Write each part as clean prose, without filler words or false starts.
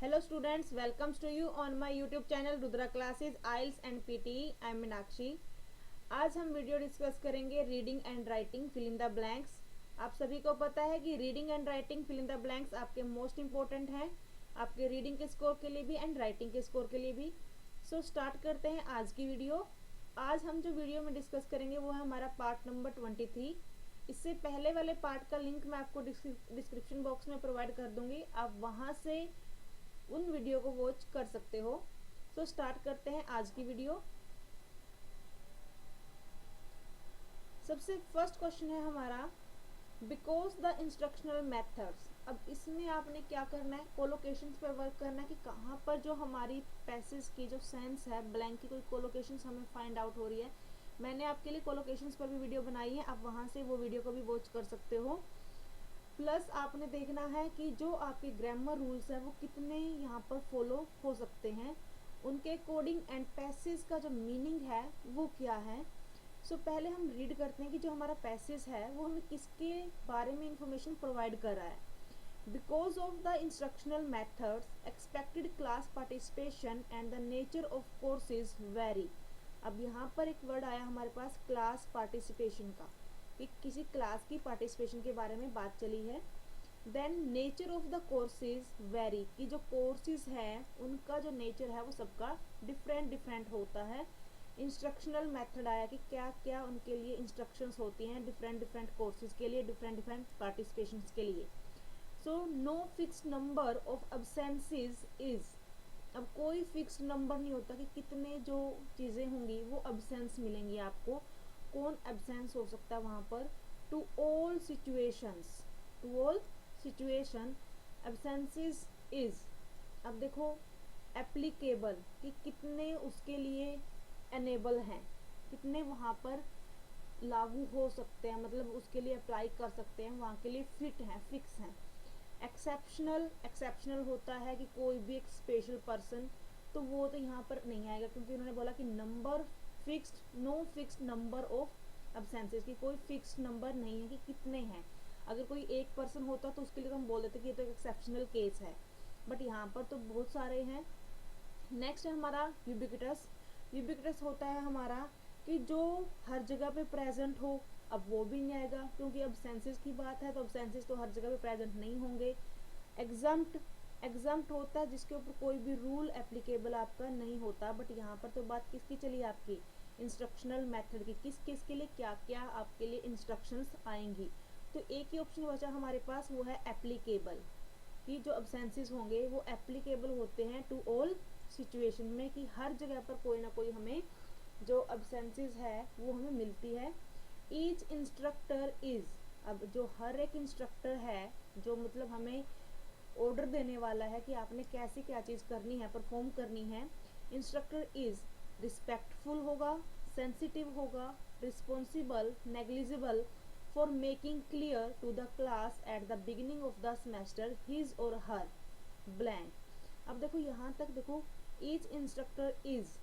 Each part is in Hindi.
Hello students, welcomes to you on my YouTube channel Rudra Classes IELTS and PTE. I am Meenakshi. आज हम वीडियो डिस्कस करेंगे reading and writing fill in the blanks. आप सभी को पता है कि reading and writing fill in the blanks आपके मोस्ट इंपॉर्टेंट हैं, आपके रीडिंग के स्कोर के लिए भी एंड राइटिंग के स्कोर के लिए भी। सो स्टार्ट करते हैं आज की वीडियो। आज हम जो वीडियो में डिस्कस करेंगे वो है हमारा पार्ट नंबर 23। इससे पहले वाले पार्ट का लिंक मैं आपको डिस्क्रिप्शन बॉक्स में प्रोवाइड कर दूंगी, आप वहां से उन वीडियो को वॉच कर सकते हो। सो स्टार्ट करते हैं आज की वीडियो। सबसे फर्स्ट क्वेश्चन है हमारा, बिकॉज द इंस्ट्रक्शनल मेथड्स। अब इसमें आपने क्या करना है, कोलोकेशंस पर वर्क करना है कि कहाँ पर जो हमारी पैसेज की जो सेंस है, ब्लैंक की कोई कोलोकेशंस हमें फाइंड आउट हो रही है। मैंने आपके लिए कोलोकेशंस पर भी वीडियो बनाई है, आप वहां से वो वीडियो को भी वॉच कर सकते हो। प्लस आपने देखना है कि जो आपके ग्रामर रूल्स है वो कितने यहाँ पर फॉलो हो सकते हैं, उनके कोडिंग एंड पैसेज का जो मीनिंग है वो क्या है। सो पहले हम रीड करते हैं कि जो हमारा पैसेज है वो हमें किसके बारे में इंफॉर्मेशन प्रोवाइड कर रहा है। Because of the instructional methods expected class participation and the nature of courses very. अब यहाँ पर एक वर्ड आया हमारे पास क्लास पार्टिसिपेशन का, कि किसी क्लास की पार्टिसिपेशन के बारे में बात चली है। Then nature of the courses very, कि जो कोर्सेज है उनका जो नेचर है वो सबका डिफरेंट होता है। इंस्ट्रक्शनल मेथड आया कि क्या क्या उनके लिए इंस्ट्रक्शंस होती हैं डिफरेंट कोर्सेज के लिए, डिफरेंट पार्टिसिपेशन के लिए। So no fix number of absences is. अब कोई फिक्स नंबर नहीं होता कि कितने जो चीज़ें होंगी वो अब्सेंस मिलेंगी आपको, कौन एब्सेंस हो सकता है वहाँ पर। To all situations, to all situation absences is. अब देखो एप्लीकेबल, कि कितने उसके लिए एनेबल हैं, कितने वहाँ पर लागू हो सकते हैं, मतलब उसके लिए अप्लाई कर सकते हैं, वहाँ के लिए फिट हैं, फिक्स हैं। एक्सेप्शनल होता है कि कोई भी एक स्पेशल पर्सन, तो वो तो यहाँ पर नहीं आएगा क्योंकि उन्होंने बोला कि number fixed, no fixed number of absences, की कोई फिक्स्ड नंबर नहीं है कि कितने हैं। अगर कोई एक पर्सन होता तो उसके लिए तो हम बोल देते कि ये तो एक एक्सेप्शनल केस है, बट यहाँ पर तो बहुत सारे हैं। नेक्स्ट है हमारा यूबिक्विटस। यूबिक्विटस होता है हमारा कि जो हर जगह पे प्रेजेंट हो। अब वो भी नहीं आएगा क्योंकि अब सेंसेस की बात है, तो अब सेंसेस तो हर जगह पे प्रेजेंट नहीं होंगे। एग्जम्प्ट होता है जिसके ऊपर कोई भी रूल एप्लीकेबल आपका नहीं होता, बट यहाँ पर तो बात किसकी चली आपकी, इंस्ट्रक्शनल मेथड की, किस किस के लिए क्या क्या आपके लिए इंस्ट्रक्शंस आएंगी। तो एक ही ऑप्शन बचा हमारे पास, वो है एप्लीकेबल, कि जो अब्सेंसेस होंगे वो एप्लीकेबल होते हैं टू ऑल सिचुएशन में, कि हर जगह पर कोई ना कोई हमें जो अब्सेंसेस है वो हमें मिलती है। Each instructor is. अब जो हर एक इंस्ट्रक्टर है, जो मतलब हमें ऑर्डर देने वाला है कि आपने कैसे क्या चीज़ करनी है, परफॉर्म करनी है। इंस्ट्रक्टर इज रिस्पेक्टफुल होगा, सेंसिटिव होगा, responsible, negligible for making clear to the class at the beginning of the semester his or her blank. अब देखो यहाँ तक देखो, each instructor is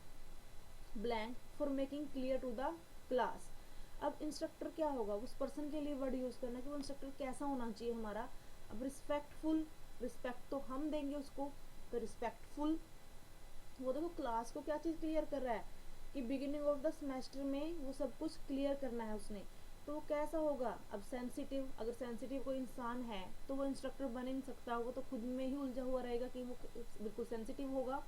blank for making clear to the class. अब इंस्ट्रक्टर क्या होगा, उस पर्सन के लिए वर्ड यूज करना कि वो इंस्ट्रक्टर कैसा होना चाहिए हमारा। अब रिस्पेक्टफुल, रिस्पेक्ट तो हम देंगे उसको, तो रिस्पेक्टफुल, वो देखो क्लास को क्या चीज़ क्लियर कर रहा है कि बिगिनिंग ऑफ द सेमेस्टर में वो सब कुछ क्लियर करना है उसने, तो वो कैसा होगा। अब सेंसिटिव, अगर सेंसिटिव कोई इंसान है तो वो इंस्ट्रक्टर बन ही नहीं सकता, वो तो खुद में ही उलझा हुआ रहेगा कि वो बिल्कुल सेंसिटिव होगा।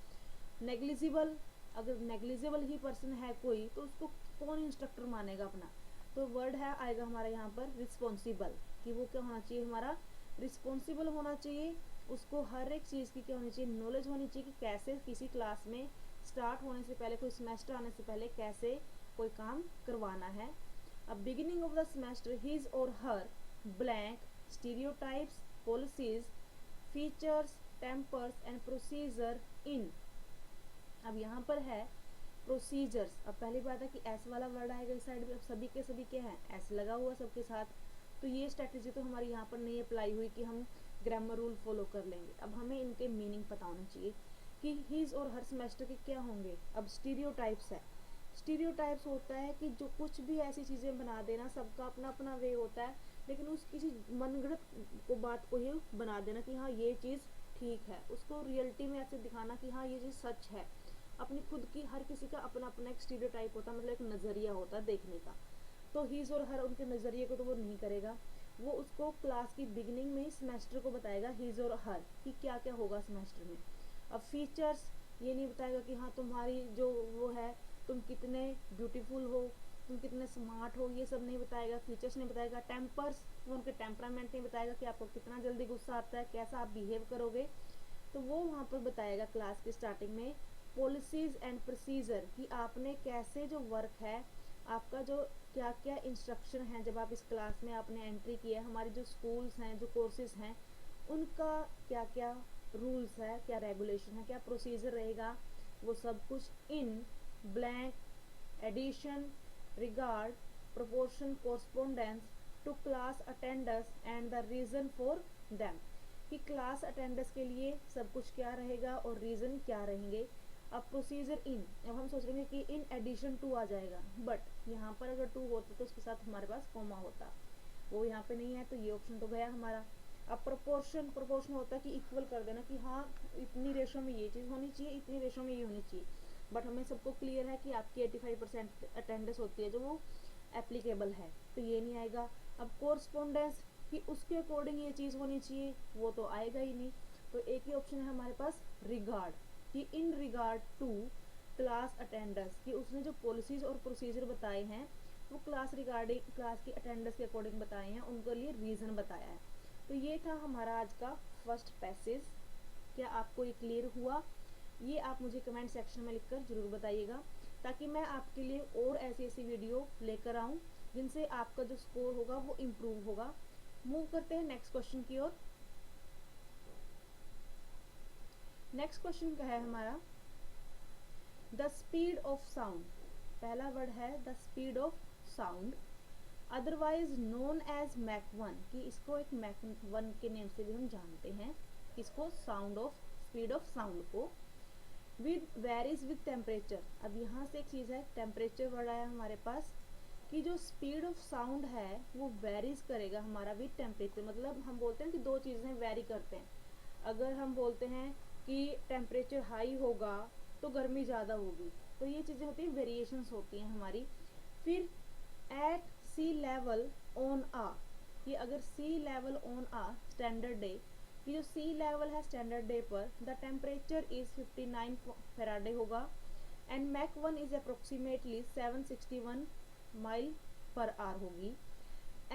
नेग्लिजिबल, अगर नेग्लिजिबल ही पर्सन है कोई तो उसको कौन इंस्ट्रक्टर मानेगा अपना। तो वर्ड है आएगा हमारा यहाँ पर रिस्पॉन्सिबल, कि वो क्या होना चाहिए हमारा, रिस्पॉन्सिबल होना चाहिए। उसको हर एक चीज़ की क्या होनी चाहिए, नॉलेज होनी चाहिए कि कैसे किसी क्लास में स्टार्ट होने से पहले, कोई सेमेस्टर आने से पहले कैसे कोई काम करवाना है। अब beginning of the semester his or her blank stereotypes, policies, features, tempers and procedure in. अब यहाँ पर है प्रोसीजर्स। अब पहली बात है कि एस वाला वर्ड आएगा इस साइड में, अब सभी के सभी क्या है, एस लगा हुआ सबके साथ, तो ये स्ट्रेटेजी तो हमारी यहाँ पर नहीं अप्लाई हुई कि हम ग्रामर रूल फॉलो कर लेंगे। अब हमें इनके मीनिंग पता होने चाहिए कि हिज और हर सेमेस्टर के क्या होंगे। अब स्टीरियोटाइप्स है, स्टीरियोटाइप्स होता है कि जो कुछ भी ऐसी चीज़ें बना देना, सबका अपना अपना वे होता है, लेकिन उस किसी मनगढ़ंत को बात को ही बना देना कि हाँ ये चीज़ ठीक है, उसको रियलिटी में ऐसे दिखाना कि हाँ ये चीज़ सच है। अपनी खुद की, हर किसी का अपना अपना एक स्टीरियोटाइप होता है, मतलब एक नज़रिया होता है देखने का। तो हीज और हर, उनके नज़रिए को तो वो नहीं करेगा, वो उसको क्लास की बिगिनिंग में ही सेमेस्टर को बताएगा हीज और हर कि क्या क्या होगा सेमेस्टर में। अब फीचर्स ये नहीं बताएगा कि हाँ तुम्हारी जो वो है, तुम कितने ब्यूटीफुल हो, तुम कितने स्मार्ट हो, ये सब नहीं बताएगा, फीचर्स नहीं बताएगा। टेम्पर्स, वो उनके टेम्परामेंट नहीं बताएगा कि आपको कितना जल्दी गुस्सा आता है, कैसा आप बिहेव करोगे, तो वो वहाँ पर बताएगा क्लास की स्टार्टिंग में। पॉलिसीज एंड प्रोसीजर कि आपने कैसे जो वर्क है आपका, जो क्या क्या इंस्ट्रक्शन है, जब आप इस क्लास में आपने एंट्री किया है, हमारे जो स्कूल्स हैं, जो कोर्सेज हैं, उनका क्या क्या रूल्स है, क्या रेगुलेशन है, क्या प्रोसीजर रहेगा, वो सब कुछ in blank addition regard proportion correspondence to class attendance and the reason for them, कि क्लास अटेंडेंस के लिए सब कुछ क्या रहेगा और रीज़न क्या रहेंगे। अब प्रोसीजर इन, अब हम सोच रहे हैं कि इन एडिशन टू आ जाएगा, बट यहाँ पर अगर टू होता तो उसके साथ हमारे पास कॉमा होता, वो यहाँ पे नहीं है, तो ये ऑप्शन तो गया हमारा। अब प्रोपोर्शन, प्रोपोर्शन होता है कि इक्वल कर देना कि हाँ इतनी रेशो में ये चीज़ होनी चाहिए, इतनी रेशो में ये होनी चाहिए, बट हमें सबको क्लियर है कि आपकी 85% अटेंडेंस होती है जो वो एप्लीकेबल है, तो ये नहीं आएगा। अब कोरस्पोंडेंस कि उसके अकॉर्डिंग ये चीज़ होनी चाहिए, वो तो आएगा ही नहीं, तो एक ही ऑप्शन है हमारे पास रिगार्ड, कि in regard to class attendance, कि उसने जो पॉलिसीज और प्रोसीजर बताए हैं वो क्लास रिगार्डिंग, क्लास की अटेंडेंस के अकॉर्डिंग बताए हैं, उनके लिए रीज़न बताया है। तो ये था हमारा आज का फर्स्ट पैसेज। क्या आपको ये क्लियर हुआ? ये आप मुझे कमेंट सेक्शन में लिखकर ज़रूर बताइएगा, ताकि मैं आपके लिए और ऐसी ऐसी वीडियो लेकर आऊँ जिनसे आपका जो स्कोर होगा वो इम्प्रूव होगा। मूव करते हैं नेक्स्ट क्वेश्चन की ओर। नेक्स्ट क्वेश्चन क्या है हमारा, द स्पीड ऑफ साउंड। पहला वर्ड है the speed of sound, otherwise known as Mach one, कि इसको एक मैक वन के नेम से भी हम जानते हैं, इसको sound of, speed of sound को, विद वेरीज विद टेम्परेचर। अब यहाँ से एक चीज़ है, टेम्परेचर वर्ड आया हमारे पास, कि जो स्पीड ऑफ साउंड है वो वेरीज करेगा हमारा विद टेम्परेचर, मतलब हम बोलते हैं कि दो चीज़ें वेरी करते हैं। अगर हम बोलते हैं कि टेम्परेचर हाई होगा तो गर्मी ज़्यादा होगी, तो ये चीज़ें होती हैं, वेरिएशंस होती हैं हमारी। फिर at sea level on a, कि अगर sea level on a standard day, कि जो सी लेवल है स्टैंडर्ड डे पर, द टेम्परेचर इज़ 59 फेराडे होगा, and Mach one is approximately 761 mile per hour होगी।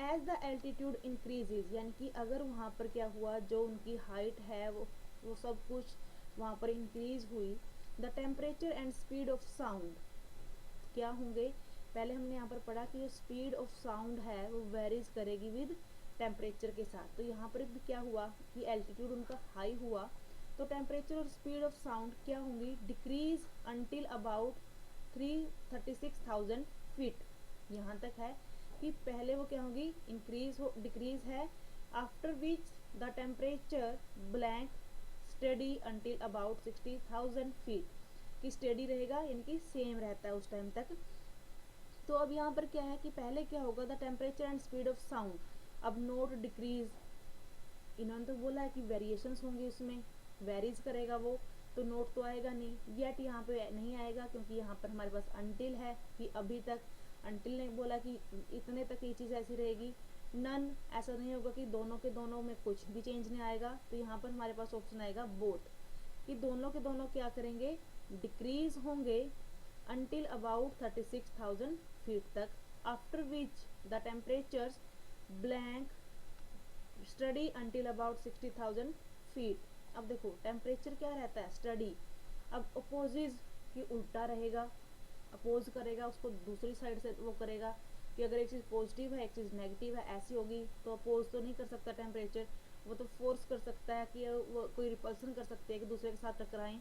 एज द एल्टीट्यूड इंक्रीजेज, यानी कि अगर वहाँ पर क्या हुआ, जो उनकी हाइट है वो सब कुछ वहाँ पर इंक्रीज हुई, the temperature and speed of sound क्या होंगे, पहले हमने यहाँ पर पढ़ा कि जो स्पीड ऑफ साउंड है वो वेरीज करेगी विद टेम्परेचर के साथ, तो यहाँ पर भी क्या हुआ कि एल्टीट्यूड उनका हाई हुआ, तो टेम्परेचर और स्पीड ऑफ साउंड क्या होंगी, डिक्रीज अंटिल अबाउट 36,000 फीट। यहाँ तक है कि पहले वो क्या होगी, इंक्रीज हो, डिक्रीज है, after which the temperature blank study until about 60,000 feet, कि स्टडी रहेगा यानी कि सेम रहता है उस टाइम तक। तो अब यहाँ पर क्या है कि पहले क्या होगा, the temperature and speed of sound, अब नोट डिक्रीज, इन्होंने तो बोला है कि वेरिएशंस होंगे, उसमें वेरीज करेगा वो, तो नोट तो आएगा नहीं, येट यहाँ पे नहीं आएगा क्योंकि यहाँ पर हमारे पास अंटिल है, कि अभी तक, अंटिल ने बोला कि इतने तक ये चीज़ ऐसी रहेगी। नन, ऐसा नहीं होगा कि दोनों के दोनों में कुछ भी चेंज नहीं आएगा, तो यहाँ पर हमारे पास ऑप्शन आएगा बोथ, कि दोनों के दोनों क्या करेंगे, डिक्रीज होंगे until about 36,000 फीट तक, after which the temperatures blank study until about 60,000 feet. अब देखो टेम्परेचर क्या रहता है, स्टडी, अब अपोजिज की उल्टा रहेगा, अपोज करेगा उसको, दूसरी साइड से वो करेगा कि अगर एक चीज़ पॉजिटिव है एक चीज़ नेगेटिव है ऐसी होगी, तो अपोज तो नहीं कर सकता टेम्परेचर, वो तो फोर्स कर सकता है कि वो कोई रिपल्सन कर सकते हैं कि दूसरे के साथ टकराएं।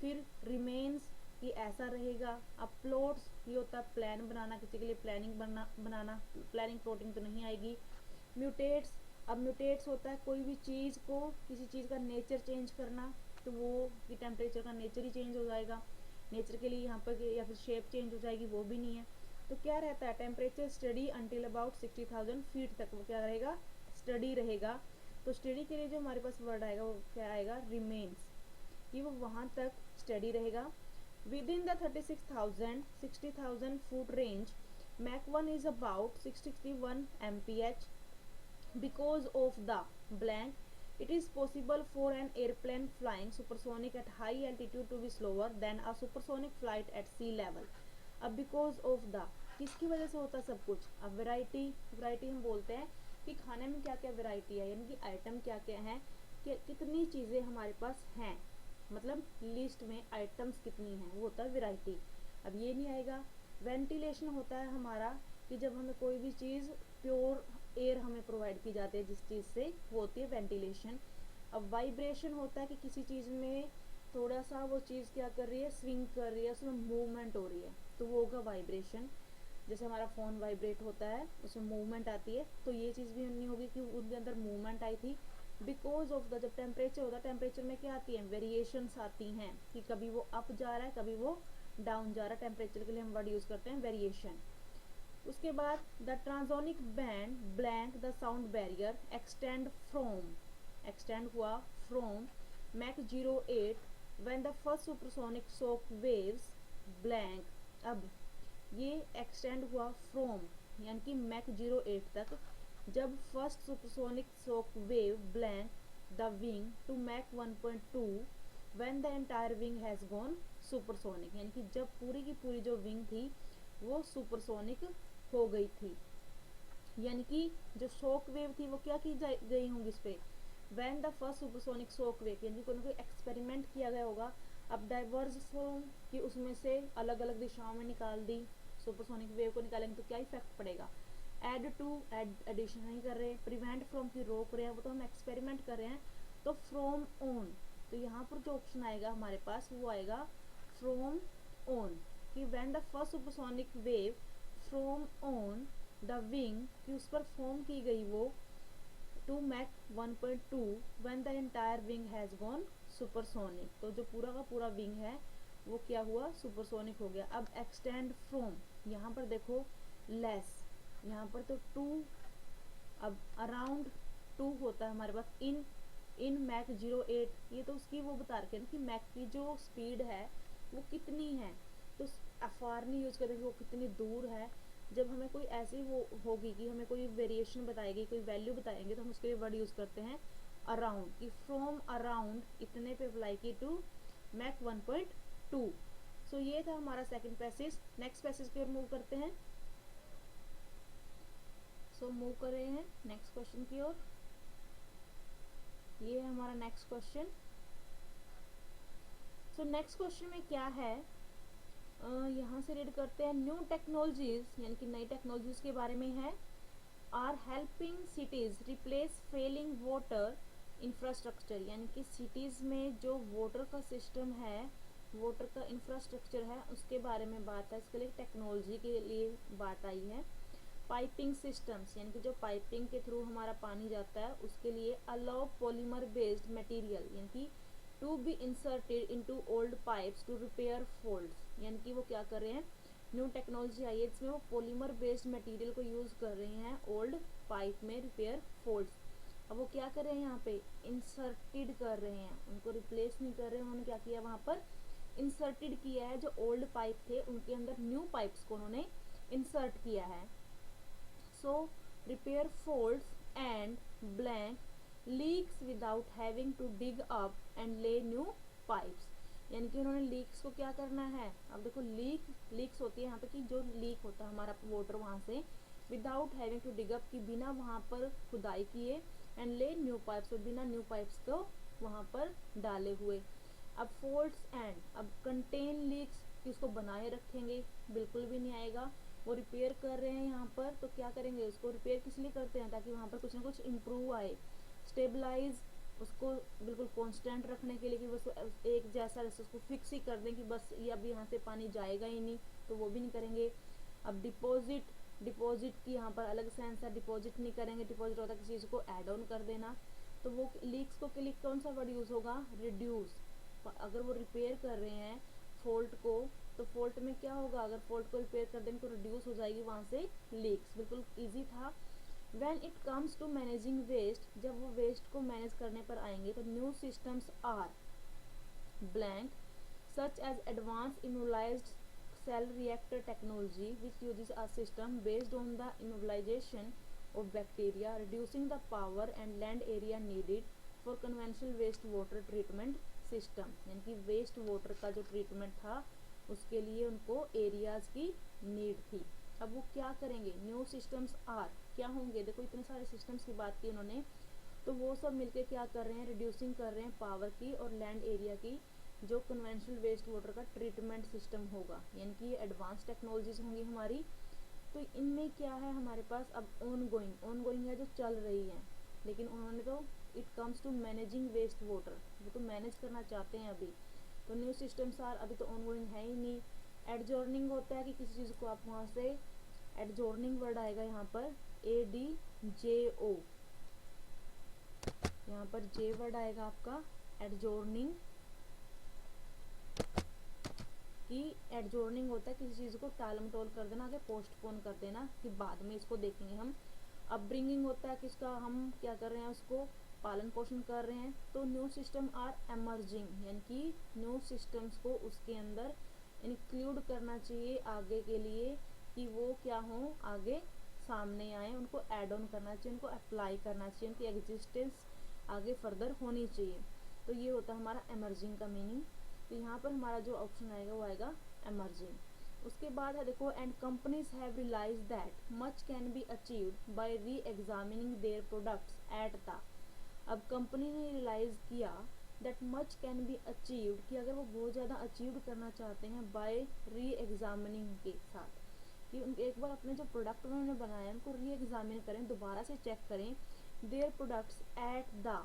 फिर रिमेन्स कि ऐसा रहेगा। अब प्लॉट्स ये होता है प्लान बनाना, किसी के लिए प्लानिंग बनाना, प्लानिंग प्लॉटिंग तो नहीं आएगी। म्यूटेट्स, अब म्यूटेट्स होता है कोई भी चीज़ को, किसी चीज़ का नेचर चेंज करना, तो वो कि टेम्परेचर का नेचर ही चेंज हो जाएगा, नेचर के लिए यहाँ पर, या फिर शेप चेंज हो जाएगी, वो भी नहीं है। तो क्या रहता है, temperature study until about 60,000 feet तक वो क्या रहेगा, स्टडी रहेगा। तो स्टडी के लिए जो हमारे पास वर्ड आएगा वो क्या आएगा, रिमेन्स, कि वो वहाँ तक स्टडी रहेगा। Within the 36,000 60,000 foot range Mach 1 is about 661 mph because of the blank it is possible for an airplane flying supersonic at high altitude to be slower than a supersonic flight at sea level। अब बिकॉज ऑफ द किसकी वजह से होता है सब कुछ, अब वैरायटी, वैरायटी हम बोलते हैं कि खाने में क्या क्या वैरायटी है, यानी कि आइटम क्या क्या है, कि कितनी चीज़ें हमारे पास हैं, मतलब लिस्ट में आइटम्स कितनी हैं, वो होता है वैरायटी। अब ये नहीं आएगा। वेंटिलेशन होता है हमारा कि जब हमें कोई भी चीज़ प्योर एयर हमें प्रोवाइड की जाती है जिस चीज़ से, वो होती है वेंटिलेशन। अब वाइब्रेशन होता है कि किसी चीज़ में थोड़ा सा वो चीज़ क्या कर रही है, स्विंग कर रही है, उसमें मूवमेंट हो रही है, तो वो होगा वाइब्रेशन। जैसे हमारा फ़ोन वाइब्रेट होता है, उसमें मूवमेंट आती है, तो ये चीज़ भी नहीं होगी कि उनके अंदर मूवमेंट आई थी। बिकॉज ऑफ द, जब टेम्परेचर होता है, टेम्परेचर में क्या आती है, वेरिएशंस आती हैं, कि कभी वो अप जा रहा है, कभी वो डाउन जा रहा है, टेम्परेचर के लिए हम वर्ड यूज़ करते हैं वेरिएशन। उसके बाद the transonic band blank the sound barrier extend हुआ from Mach 08 when the first supersonic shock waves blank. अब ये एक्सटेंड हुआ फ्रॉम यानी कि मैक 08 तक, जब first supersonic shock wave blank the wing to Mach 1.2 when the entire wing has gone supersonic, यानी कि जब पूरी की पूरी जो विंग थी वो सुपरसोनिक हो गई थी, यानी कि जो शॉक वेव थी वो क्या की गई होंगी इस पे, when the first supersonic shock wave, यानी कि कोई एक्सपेरिमेंट किया गया होगा। अब डाइवर्ज फ्रॉम कि उसमें से अलग अलग दिशाओं में निकाल दी, सुपरसोनिक वेव को निकालेंगे तो क्या इफेक्ट पड़ेगा, एड टू, एडिशन नहीं कर रहे, प्रिवेंट फ्रॉम की रोक रहे हैं, वो तो हम एक्सपेरिमेंट कर रहे हैं, तो फ्रॉम ऑन, तो यहाँ पर जो ऑप्शन आएगा हमारे पास वो आएगा फ्रॉम ऑन, कि when the first supersonic wave from on the wing, कि उस पर फॉर्म की गई वो to Mach 1.2 when the entire wing has gone supersonic, तो जो पूरा का पूरा विंग है वो क्या हुआ, सुपरसोनिक हो गया। अब एक्सटेंड फ्रॉम, यहाँ पर देखो लेस, यहाँ पर तो टू, अब अराउंड टू होता है हमारे पास, इन मैक 08, ये तो उसकी वो बता रखे हैं कि मैक की जो स्पीड है वो कितनी है, तो अफार नहीं यूज़ करेंगे, वो कितनी दूर है। जब हमें कोई ऐसी वो होगी कि हमें कोई वेरिएशन बताएगी, कोई वैल्यू बताएंगे, तो हम उसके लिए वर्ड यूज़ करते हैं अराउंड, कि फ्रॉम अराउंड इतने पे अप्लाई की टू मैक 1.2। सो ये था हमारा सेकंड पैसेज। नेक्स्ट पैसेज की ओर मूव करते हैं। सो मूव कर रहे हैं नेक्स्ट क्वेश्चन की ओर। ये है हमारा next question. So next question में क्या है, यहाँ से रीड करते हैं, न्यू टेक्नोलॉजीज यानी कि नई टेक्नोलॉजीज के बारे में है, are helping cities replace failing water infrastructure, यानी कि सिटीज़ में जो वाटर का सिस्टम है, वाटर का इंफ्रास्ट्रक्चर है, उसके बारे में बात है, इसके लिए टेक्नोलॉजी के लिए बात आई है। पाइपिंग सिस्टम्स, यानी कि जो पाइपिंग के थ्रू हमारा पानी जाता है उसके लिए अलाउ पॉलीमर बेस्ड मटेरियल, यानी कि to be inserted into old pipes to repair faults, यानी कि वो क्या कर रहे हैं, न्यू टेक्नोलॉजी आई है इसमें वो पॉलीमर बेस्ड मटेरियल को यूज़ कर रहे हैं ओल्ड पाइप में रिपेयर फॉल्ट्स। अब वो क्या कर रहे हैं, यहाँ पे इंसर्टेड कर रहे हैं, उनको रिप्लेस नहीं कर रहे हैं, उन्होंने क्या किया वहाँ पर इंसर्टेड किया है, जो ओल्ड पाइप थे उनके अंदर न्यू पाइप्स को उन्होंने इंसर्ट किया है। So repair faults and blank leaks without having to dig up and lay new pipes, यानी कि उन्होंने लीक्स को क्या करना है, अब देखो लीक्स होती है यहाँ पे कि जो लीक होता है हमारा वाटर वहाँ से, without having to dig up की बिना वहाँ पर खुदाई किए, एंड ले न्यू पाइप्स, और बिना न्यू पाइप्स को वहाँ पर डाले हुए। अब फॉल्ट्स एंड, अब कंटेन लीक्स किसको बनाए रखेंगे, बिल्कुल भी नहीं आएगा। वो रिपेयर कर रहे हैं यहाँ पर, तो क्या करेंगे, उसको रिपेयर किस लिए करते हैं, ताकि वहाँ पर कुछ ना कुछ इम्प्रूव आए। स्टेबलाइज, उसको बिल्कुल कांस्टेंट रखने के लिए कि बस एक जैसा उसको फिक्स ही कर दें कि बस ये अब यहाँ से पानी जाएगा ही नहीं, तो वो भी नहीं करेंगे। अब डिपॉजिट की यहाँ पर अलग सेंस है, डिपॉजिट नहीं करेंगे, डिपॉजिट होता है किसी चीज़ को ऐड ऑन कर देना, तो वो लीक्स को के लिए कौन सा वर्ड यूज़ होगा, रिड्यूस। अगर वो रिपेयर कर रहे हैं फॉल्ट को, तो फॉल्ट में क्या होगा, अगर फॉल्ट को रिपेयर कर देंगे तो रिड्यूस हो जाएगी वहाँ से लीक्स, बिल्कुल ईजी था। When it comes to managing waste, जब वो वेस्ट को मैनेज करने पर आएंगे तो new systems are blank such as advanced immobilized cell reactor technology which uses a system based on the immobilization of bacteria reducing the power and land area needed for conventional waste water treatment system। यानी कि वेस्ट वाटर का जो ट्रीटमेंट था उसके लिए उनको एरियाज की नीड थी। अब वो क्या करेंगे, न्यू सिस्टम्स आर क्या होंगे, देखो इतने सारे सिस्टम्स की बात की उन्होंने, तो वो सब मिलके क्या कर रहे हैं, रिड्यूसिंग कर रहे हैं पावर की और लैंड एरिया की, जो कन्वेंशनल वेस्ट वाटर का ट्रीटमेंट सिस्टम होगा, यानी कि ये एडवांस टेक्नोलॉजीज होंगी हमारी। तो इनमें क्या है हमारे पास, अब ऑन गोइंग है जो चल रही है, लेकिन उन्होंने तो it comes to managing waste water, वो तो मैनेज करना चाहते हैं अभी। तो न्यू सिस्टम्स आर अभी तो ऑन गोइंग है ही नहीं। एडजॉर्निंग होता है कि किसी चीज़ को आप वहाँ से, एडजॉर्निंग वर्ड आएगा यहाँ पर ADJO, यहाँ पर जे वर्ड आएगा आपका एडजॉर्निंग, कि एडजॉर्निंग होता है किसी चीज़ को टाल मटोल कर देना, आगे पोस्टपोन कर देना कि बाद में इसको देखेंगे हम। अपब्रिंगिंग होता है कि इसका हम क्या कर रहे हैं, उसको पालन पोषण कर रहे हैं। तो न्यू सिस्टम आर एमर्जिंग, यानी कि न्यू सिस्टम्स को उसके अंदर इंक्लूड करना चाहिए आगे के लिए, कि वो क्या हो, आगे सामने आए, उनको एड ऑन करना चाहिए, उनको अप्लाई करना चाहिए, उनकी एग्जिस्टेंस आगे फर्दर होनी चाहिए। तो ये होता है हमारा एमर्जिंग का मीनिंग। तो यहाँ पर हमारा जो ऑप्शन आएगा वो आएगा एमर्जिंग। उसके बाद है देखो, and companies have realise that much can be achieved by re examining their products at the, अब कंपनी ने रियलाइज किया that much can be achieved, कि अगर वो बहुत ज़्यादा अचीव करना चाहते हैं बाय री एग्जामिनिंग के साथ, कि उनके एक बार अपने जो प्रोडक्ट उन्होंने बनाया है उनको री एग्जामिन करें, दोबारा से चेक करें there products at the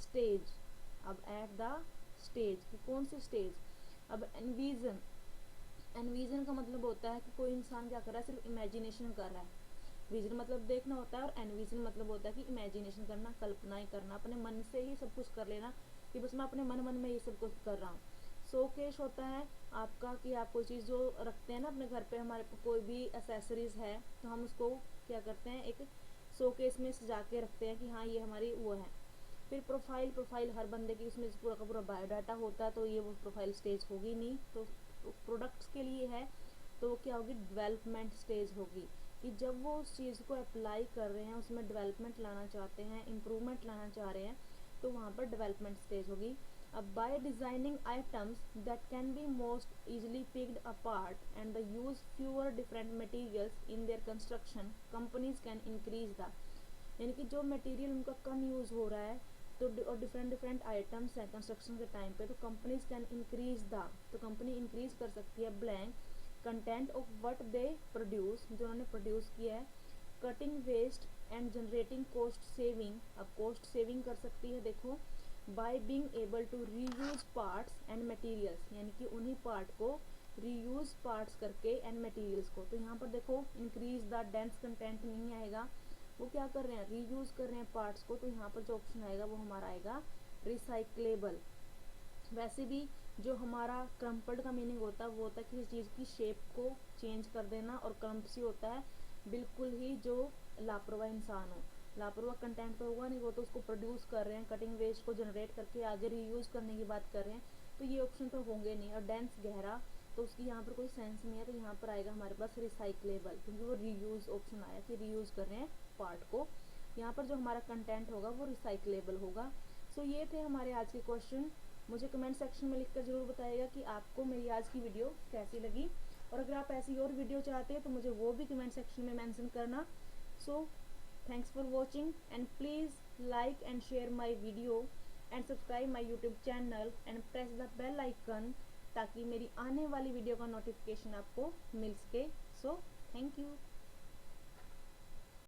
stage. अब एट द स्टेज की कौन सी स्टेज, अब एनविजन, एनविजन का मतलब होता है कि कोई इंसान क्या कर रहा है, सिर्फ इमेजिनेशन कर रहा है। विजन मतलब देखना होता है और एनविजन मतलब होता है कि इमेजिनेशन करना, कल्पनाएं करना, अपने मन से ही सब कुछ कर लेना, कि बस मैं अपने मन में ये सब कुछ कर रहा हूँ। शोकेस होता है आपका कि आप कोई चीज़ जो रखते हैं ना अपने घर पे, हमारे कोई भी एसेसरीज है तो हम उसको क्या करते हैं, एक शोकेस में सजा के रखते हैं कि हाँ ये हमारी वो है। फिर प्रोफाइल, प्रोफाइल हर बंदे की उसमें पूरा का पूरा बायोडाटा होता है, तो ये वो प्रोफाइल स्टेज होगी नहीं। तो प्रोडक्ट्स के लिए है तो वो क्या होगी, डेवलपमेंट स्टेज होगी, कि जब वो उस चीज़ को अप्लाई कर रहे हैं, उसमें डेवलपमेंट लाना चाहते हैं, इम्प्रूवमेंट लाना चाह रहे हैं, तो वहाँ पर डेवलपमेंट स्टेज होगी। अब by designing items that can be most easily picked apart and the use fewer different materials in their construction, companies can increase the, यानी कि जो मटेरियल उनका कम यूज़ हो रहा है तो और डिफरेंट डिफरेंट आइटम्स हैं कंस्ट्रक्शन के टाइम पे, तो कंपनीज कैन इंक्रीज द, तो कंपनी इंक्रीज कर सकती है blank content of what they produce, जो उन्होंने प्रोड्यूस किया है, cutting waste and generating cost saving, अब कॉस्ट सेविंग कर सकती है देखो, by being able to reuse parts and materials, यानी कि उन्हीं पार्ट को रीयूज पार्ट्स करके एंड मटेरियल्स को। तो यहाँ पर देखो इंक्रीज द डेंस कंटेंट नहीं आएगा, वो क्या कर रहे हैं, रीयूज कर रहे हैं पार्ट्स को, तो यहाँ पर जो ऑप्शन आएगा वो हमारा आएगा रिसाइक्लेबल। वैसे भी जो हमारा क्रम्पल्ड का मीनिंग होता है वो होता है किसी चीज़ की शेप को चेंज कर देना, और क्रम्पसी होता है बिल्कुल ही जो लापरवाह इंसान हो। लापरवाह कंटेंट तो होगा नहीं, वो तो उसको प्रोड्यूस कर रहे हैं, कटिंग वेस्ट को जनरेट करके आगे रीयूज करने की बात कर रहे हैं, तो ये ऑप्शन तो होंगे नहीं। और डेंस गहरा, तो उसकी यहाँ पर कोई सेंस नहीं है, तो यहाँ पर आएगा हमारे पास रिसाइक्लेबल, क्योंकि वो रीयूज ऑप्शन आया कि रीयूज कर रहे हैं पार्ट को। यहाँ पर जो हमारा कंटेंट होगा वो रिसाइक्लेबल होगा। सो ये थे हमारे आज के क्वेश्चन। मुझे कमेंट सेक्शन में लिखकर ज़रूर बताइएगा कि आपको मेरी आज की वीडियो कैसी लगी, और अगर आप ऐसी और वीडियो चाहते हैं तो मुझे वो भी कमेंट सेक्शन में मेंशन करना। So thanks for watching and please like and share my video and subscribe my YouTube channel and press the bell icon, ताकि मेरी आने वाली वीडियो का नोटिफिकेशन आपको मिल सके। So thank you.